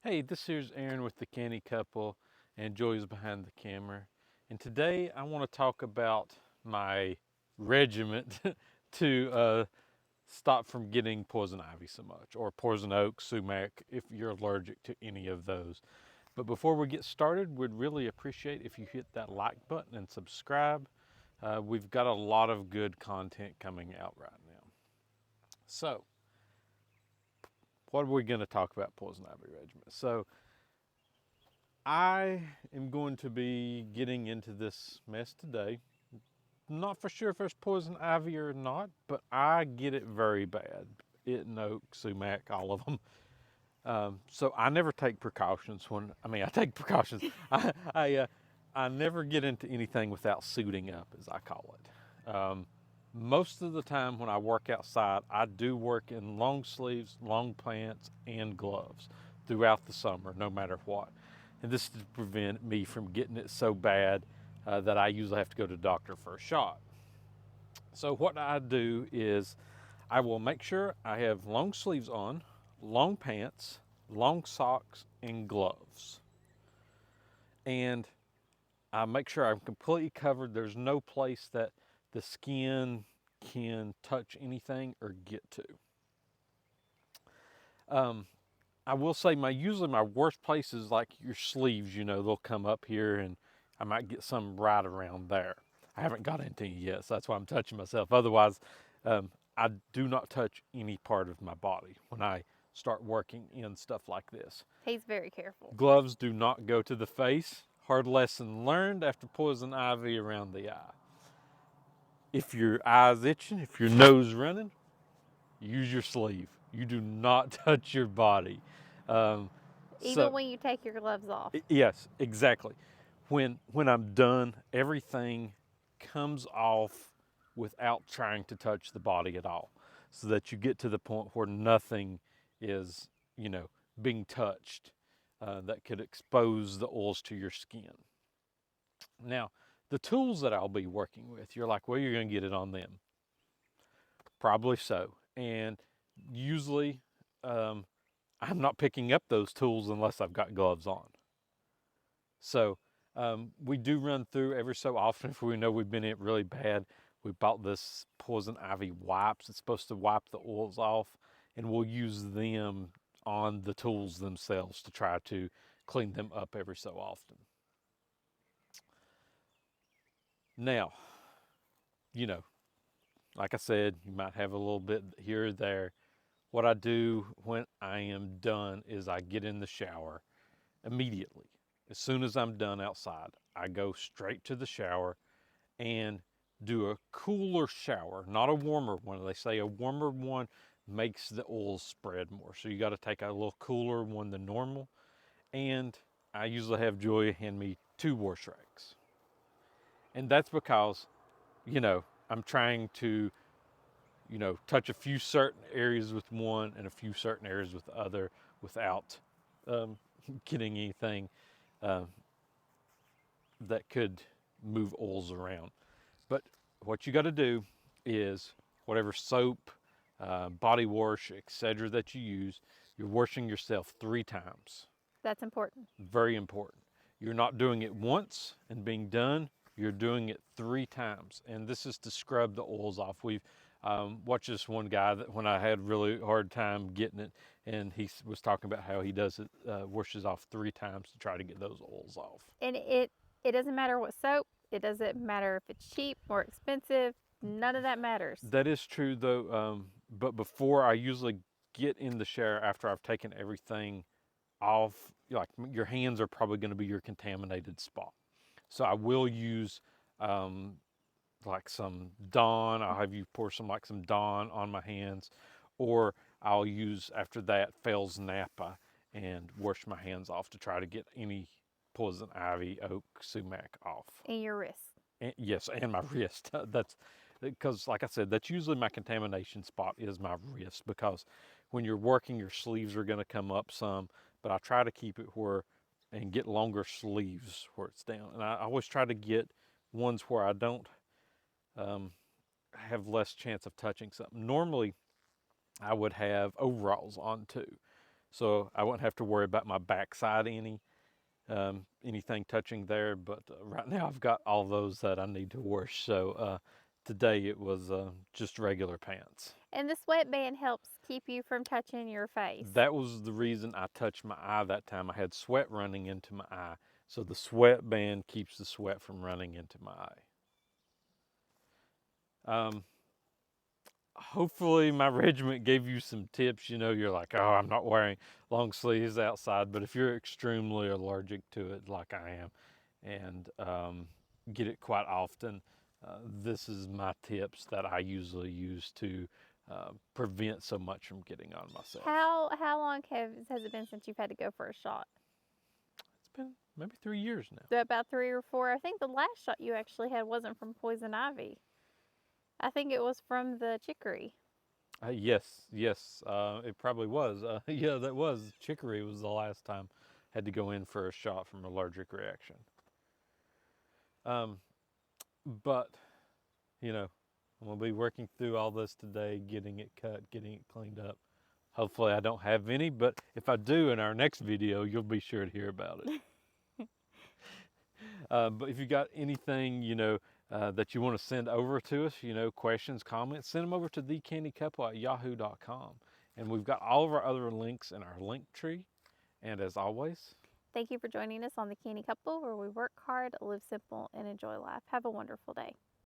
Hey, this here's Aaron with the Canny Couple, and Joy's behind the camera. And today I want to talk about my regiment to stop from getting poison ivy so much, or poison oak, sumac, if you're allergic to any of those. But before we get started, we'd really appreciate if you hit that like button and subscribe. We've got a lot of good content coming out right now. So, what are we going to talk about poison ivy regiment? So, I am going to be getting into this mess today. Not for sure if there's poison ivy or not, but I get it very bad. It and oak, sumac, all of them. So I never take precautions I take precautions. I never get into anything without suiting up, as I call it. Most of the time when I work outside, I do work in long sleeves, long pants, and gloves throughout the summer, no matter what. And this is to prevent me from getting it so bad that I usually have to go to the doctor for a shot. So what I do is I will make sure I have long sleeves on, long pants, long socks, and gloves. And I make sure I'm completely covered. There's no place that the skin can touch anything or get to. Um, I will say usually my worst place is like your sleeves. They'll come up here and I might get some right around there. I haven't got into it yet, so that's why I'm touching myself. Otherwise, I do not touch any part of my body when I start working in stuff like this. He's very careful. Gloves do not go to the face. Hard lesson learned after poison ivy around the eye. If your eye's itching, if your nose running, use your sleeve. You do not touch your body. Um, Even so when you take your gloves off. yes, exactly. When I'm done, everything comes off without trying to touch the body at all, so that you get to the point where nothing is, being touched that could expose the oils to your skin. Now, the tools that I'll be working with, you're like, well, you're going to get it on them. Probably so. And usually, um, I'm not picking up those tools unless I've got gloves on. So we do run through every so often if we know we've been hit really bad. We bought this poison ivy wipes. It's supposed to wipe the oils off, and we'll use them on the tools themselves to try to clean them up every so often. Now, you know, like I said, you might have a little bit here or there. What I do when I am done is I get in the shower immediately. As soon as I'm done outside, I go straight to the shower and do a cooler shower, not a warmer one. They say a warmer one makes the oils spread more. So you got to take a little cooler one than normal. And I usually have Joy hand me 2 wash rags. And that's because, you know, I'm trying to, touch a few certain areas with one and a few certain areas with the other without um, getting anything uh, that could move oils around. But what you got to do is whatever soap, body wash, etc. that you use, you're washing yourself 3 times. That's important. Very important. You're not doing it once and being done. You're doing it 3 times, and this is to scrub the oils off. We've watched this one guy that when I had really hard time getting it, and he was talking about how he does it, washes off 3 times to try to get those oils off. And it doesn't matter what soap, it doesn't matter if it's cheap or expensive, none of that matters. That is true though. But before I usually get in the shower after I've taken everything off, like your hands are probably going to be your contaminated spot. So I will use um, like some Dawn. I'll have you pour some Dawn on my hands, or I'll use after that Fell's Napa and wash my hands off to try to get any poison ivy, oak, sumac off. In your wrist. And, yes, and my wrist. That's because, like I said, that's usually my contamination spot is my wrist because when you're working, your sleeves are going to come up some, but I try to keep it where and get longer sleeves where it's down. And I always try to get ones where I don't um, have less chance of touching something. Normally, I would have overalls on too. so I wouldn't have to worry about my backside anything touching there. But right now I've got all those that I need to wash. So today it was just regular pants. And the sweatband helps keep you from touching your face. That was the reason I touched my eye that time. I had sweat running into my eye. So the sweatband keeps the sweat from running into my eye. Hopefully my regiment gave you some tips. You're like, oh, I'm not wearing long sleeves outside. But if you're extremely allergic to it like I am and get it quite often, this is my tips that I usually use to prevent so much from getting on myself. How long has it been since you've had to go for a shot? It's been maybe 3 years now. About 3 or 4. I think the last shot you actually had wasn't from poison ivy. I think it was from the chicory. Yes, it probably was. Yeah, that was. Chicory was the last time I had to go in for a shot from allergic reaction. But, I'm going to be working through all this today, getting it cut, getting it cleaned up. Hopefully I don't have any, but if I do in our next video, you'll be sure to hear about it. But if you got anything, that you want to send over to us, questions, comments, send them over to thecannycouple@yahoo.com. And we've got all of our other links in our link tree. And as always, Thank you for joining us on the Canny Couple, where we work hard, live simple, and enjoy life. Have a wonderful day.